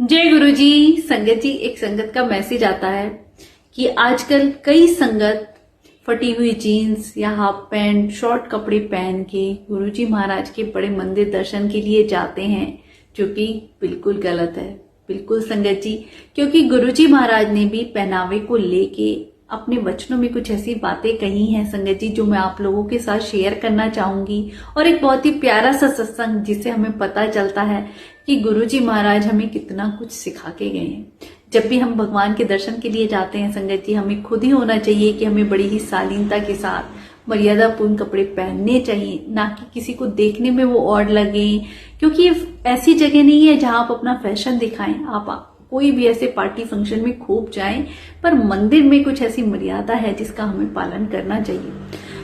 जय गुरु जी। संगत जी, एक संगत का मैसेज आता है कि आजकल कई संगत फटी हुई जीन्स या हाफ पैंट शॉर्ट कपड़े पहन के गुरु जी महाराज के बड़े मंदिर दर्शन के लिए जाते हैं, जो कि बिल्कुल गलत है। बिल्कुल संगत जी, क्योंकि गुरु जी महाराज ने भी पहनावे को लेके अपने वचनों में कुछ ऐसी बातें कही हैं संगत जी, जो मैं आप लोगों के साथ शेयर करना चाहूंगी। और एक बहुत ही प्यारा सा सत्संग जिससे हमें पता चलता है कि गुरु जी महाराज हमें कितना कुछ सिखा के गए हैं। जब भी हम भगवान के दर्शन के लिए जाते हैं संगत जी, हमें खुद ही होना चाहिए कि हमें बड़ी ही शालीनता के साथ मर्यादा पूर्ण कपड़े पहनने चाहिए, ना कि किसी को देखने में वो ऑड लगे। क्योंकि ये ऐसी जगह नहीं है जहां आप अपना फैशन दिखाएं। आप कोई भी ऐसे पार्टी फंक्शन में खूब जाएं, पर मंदिर में कुछ ऐसी मर्यादा है जिसका हमें पालन करना चाहिए।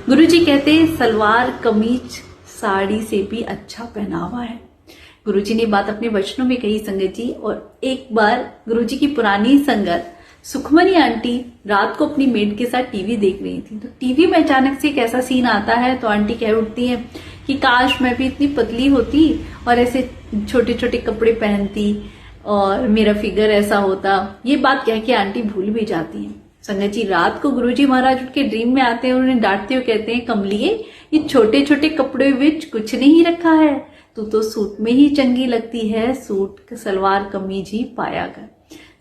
गुरु जी कहते हैं सलवार कमीज साड़ी से भी अच्छा पहनावा है। गुरु जी ने बात अपने वचनों में कही संगत जी। और एक बार गुरु जी की पुरानी संगत सुखमनी आंटी रात को अपनी मेड के साथ टीवी देख रही थी। तो टीवी में अचानक से एक ऐसा सीन आता है तो आंटी कह उठती है कि काश मैं भी इतनी पतली होती और ऐसे छोटे छोटे कपड़े पहनती और मेरा फिगर ऐसा होता। ये बात कह के आंटी भूल भी जाती है संगत जी। रात को गुरुजी महाराज उनके ड्रीम में आते हैं और उन्हें डांटते हुए कहते हैं, कमलिए ये छोटे छोटे कपड़े विच कुछ नहीं रखा है, तू तो सूट में ही चंगी लगती है, सूट सलवार कमीज ही पाया कर।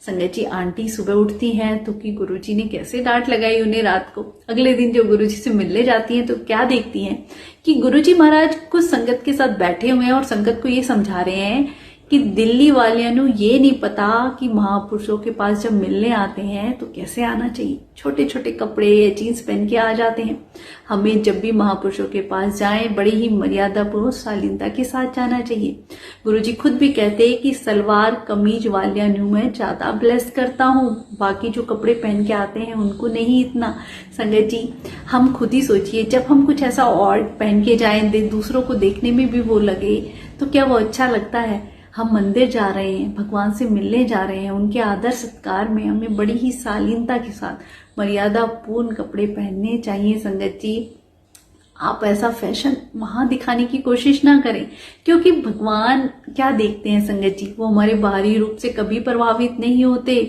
संगत जी, आंटी सुबह उठती हैं तो कि गुरुजी ने कैसे डांट लगाई उन्हें रात को। अगले दिन जो गुरुजी से मिलने जाती हैं तो क्या देखती हैं कि गुरुजी महाराज कुछ संगत के साथ बैठे हुए हैं और संगत को ये समझा रहे हैं कि दिल्ली वालियां नु ये नहीं पता कि महापुरुषों के पास जब मिलने आते हैं तो कैसे आना चाहिए। छोटे छोटे कपड़े या जीन्स पहन के आ जाते हैं। हमें जब भी महापुरुषों के पास जाएं बड़ी ही मर्यादा पूर्वक शालीनता के साथ जाना चाहिए। गुरुजी खुद भी कहते हैं कि सलवार कमीज वालियां नु मैं ज्यादा ब्लेस करता हूँ, बाकी जो कपड़े पहन के आते हैं उनको नहीं इतना। संगत जी, हम खुद ही सोचिए, जब हम कुछ ऐसा और पहन के जाएं दूसरों को देखने में भी वो लगे तो क्या वो अच्छा लगता है। हम मंदिर जा रहे हैं, भगवान से मिलने जा रहे हैं, उनके आदर सत्कार में हमें बड़ी ही शालीनता के साथ मर्यादा पूर्ण कपड़े पहनने चाहिए। संगत जी, आप ऐसा फैशन वहां दिखाने की कोशिश ना करें, क्योंकि भगवान क्या देखते हैं संगत जी, वो हमारे बाहरी रूप से कभी प्रभावित नहीं होते,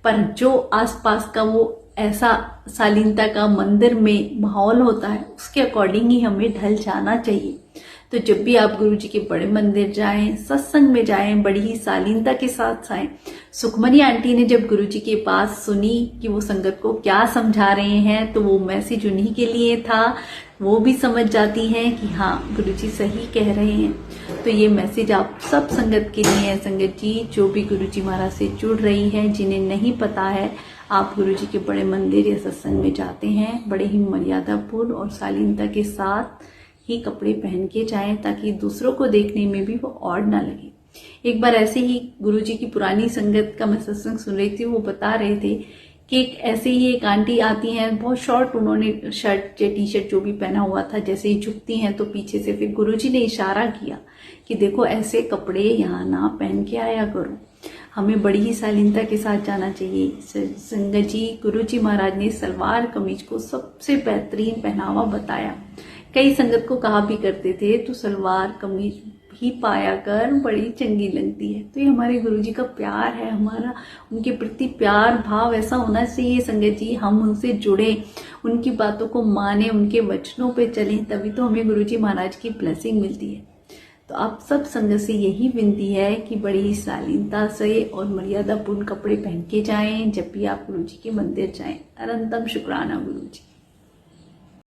पर जो आसपास का वो ऐसा शालीनता का मंदिर में माहौल होता है उसके अकॉर्डिंग ही हमें ढल जाना चाहिए। तो जब भी आप गुरु जी के बड़े मंदिर जाएं, सत्संग में जाएं, बड़ी ही शालीनता के साथ जाएं। सुखमनी आंटी ने जब गुरु जी के पास सुनी कि वो संगत को क्या समझा रहे हैं तो वो मैसेज उन्हीं के लिए था। वो भी समझ जाती हैं कि हाँ गुरु जी सही कह रहे हैं। तो ये मैसेज आप सब संगत के लिए है संगत जी, जो भी गुरु जी महाराज से जुड़ रही है। जिन्हें नहीं पता है, आप गुरु जी के बड़े मंदिर या सत्संग में जाते हैं, बड़े ही मर्यादापूर्ण और शालीनता के साथ ही कपड़े पहन के जाएं, ताकि दूसरों को देखने में भी वो ऑड ना लगे। एक बार ऐसे ही गुरुजी की पुरानी संगत का मैं सत्संग सुन रही थी, वो बता रहे थे कि एक ऐसे ही एक आंटी आती हैं, बहुत शॉर्ट उन्होंने शर्ट या टी शर्ट जो भी पहना हुआ था, जैसे ही झुकती हैं तो पीछे से फिर गुरुजी ने इशारा किया कि देखो ऐसे कपड़े यहाँ ना पहन के आया करो, हमें बड़ी ही शालीनता के साथ जाना चाहिए। संगत जी, गुरुजी महाराज ने सलवार कमीज को सबसे बेहतरीन पहनावा बताया। कई संगत को कहा भी करते थे तो सलवार कमीज ही पाया कर, बड़ी चंगी लगती है। तो ये हमारे गुरुजी का प्यार है, हमारा उनके प्रति प्यार भाव ऐसा होना चाहिए संगत जी। हम उनसे जुड़े, उनकी बातों को माने, उनके वचनों पे चलें, तभी तो हमें गुरुजी महाराज की ब्लेसिंग मिलती है। तो आप सब संगत से यही विनती है कि बड़ी ही शालीनता से और मर्यादापूर्ण कपड़े पहन के जाएं जब भी आप गुरुजी के मंदिर जाएं। अनंतम शुक्राना गुरुजी।